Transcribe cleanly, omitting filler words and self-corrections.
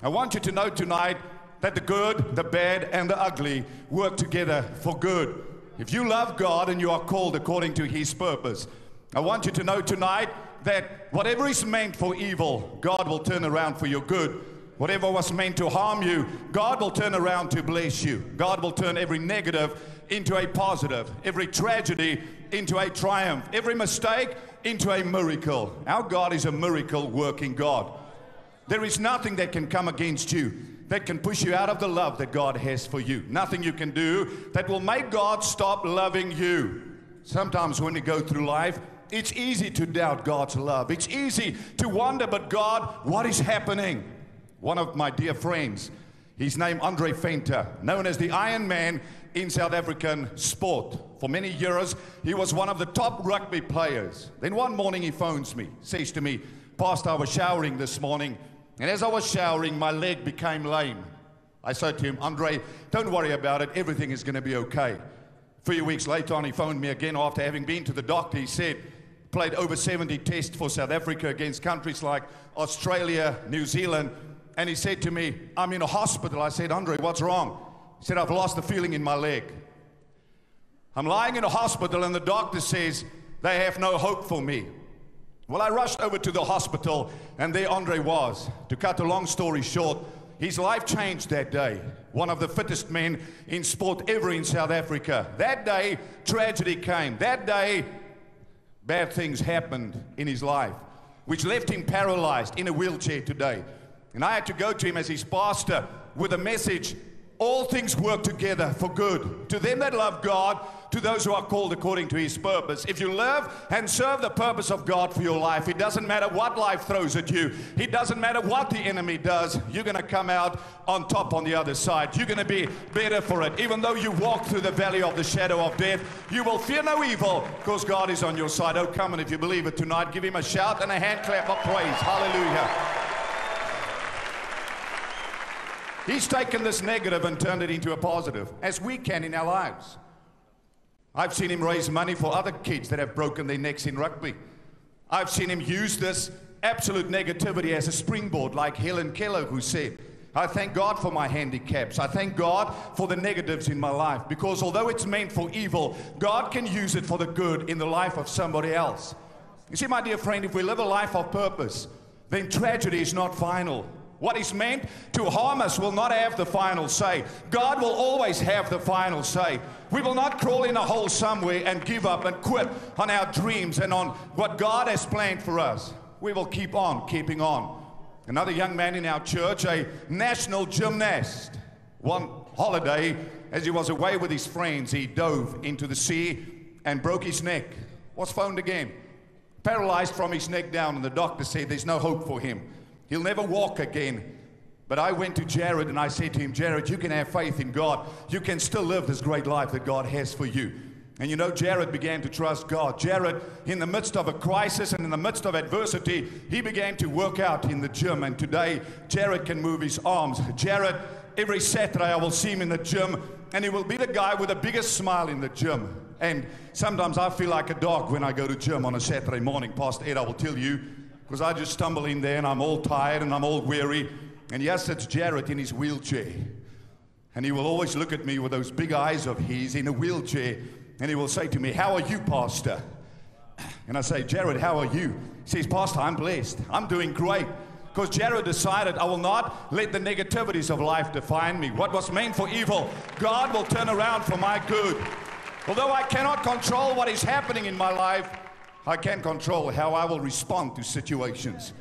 I want you to know tonight that the good, the bad, and the ugly work together for good. If you love God and you are called according to His purpose, I want you to know tonight that whatever is meant for evil, God will turn around for your good. Whatever was meant to harm you, God will turn around to bless you. God will turn every negative into a positive, every tragedy into a triumph, every mistake into a miracle. Our God is a miracle working God. There is nothing that can come against you that can push you out of the love that God has for you. Nothing you can do that will make God stop loving you. Sometimes when we go through life, it's easy to doubt God's love. It's easy to wonder, but God, what is happening? One of my dear friends, his name Andre Venter, known as the Iron Man in South African sport. For many years, he was one of the top rugby players. Then one morning he phones me, says to me, "Pastor, I was showering this morning, and as I was showering, my leg became lame." I said to him, "Andre, don't worry about it. Everything is going to be okay." A few weeks later on, he phoned me again after having been to the doctor. He said, played over 70 tests for South Africa against countries like Australia, New Zealand. And he said to me, "I'm in a hospital." I said, "Andre, what's wrong?" He said, "I've lost the feeling in my leg. I'm lying in a hospital and the doctor says they have no hope for me." Well, I rushed over to the hospital and there Andre was. To cut a long story short, his life changed that day. One of the fittest men in sport ever in South Africa. That day, tragedy came. That day, bad things happened in his life, which left him paralyzed in a wheelchair today. And I had to go to him as his pastor with a message: all things work together for good to them that love God, to those who are called according to His purpose. If you love and serve the purpose of God for your life, it doesn't matter what life throws at you. It doesn't matter what the enemy does. You're going to come out on top on the other side. You're going to be better for it. Even though you walk through the valley of the shadow of death, you will fear no evil because God is on your side. Oh, come on, if you believe it tonight, give Him a shout and a hand clap of praise. Hallelujah. He's taken this negative and turned it into a positive, as we can in our lives. I've seen him raise money for other kids that have broken their necks in rugby. I've seen him use this absolute negativity as a springboard, like Helen Keller, who said, "I thank God for my handicaps. I thank God for the negatives in my life, because although it's meant for evil, God can use it for the good in the life of somebody else." You see, my dear friend, if we live a life of purpose, then tragedy is not final. What is meant to harm us will not have the final say. God will always have the final say. We will not crawl in a hole somewhere and give up and quit on our dreams and on what God has planned for us. We will keep on keeping on. Another young man in our church, a national gymnast, one holiday, as he was away with his friends, he dove into the sea and broke his neck. Was phoned again. Paralyzed from his neck down, and the doctor said there's no hope for him. He'll never walk again. But I went to Jared and I said to him, "Jared, you can have faith in God. You can still live this great life that God has for you." And you know, Jared began to trust God. Jared, in the midst of a crisis and in the midst of adversity, he began to work out in the gym. And today, Jared can move his arms. Jared, every Saturday I will see him in the gym, and he will be the guy with the biggest smile in the gym. And sometimes I feel like a dog when I go to gym on a Saturday morning. Pastor Ed, I will tell you, because I just stumble in there and I'm all tired and I'm all weary. And yes, it's Jared in his wheelchair. And he will always look at me with those big eyes of his in a wheelchair. And he will say to me, "How are you, Pastor?" And I say, "Jared, how are you?" He says, "Pastor, I'm blessed. I'm doing great." Because Jared decided, I will not let the negativities of life define me. What was meant for evil, God will turn around for my good. Although I cannot control what is happening in my life, I can control how I will respond to situations.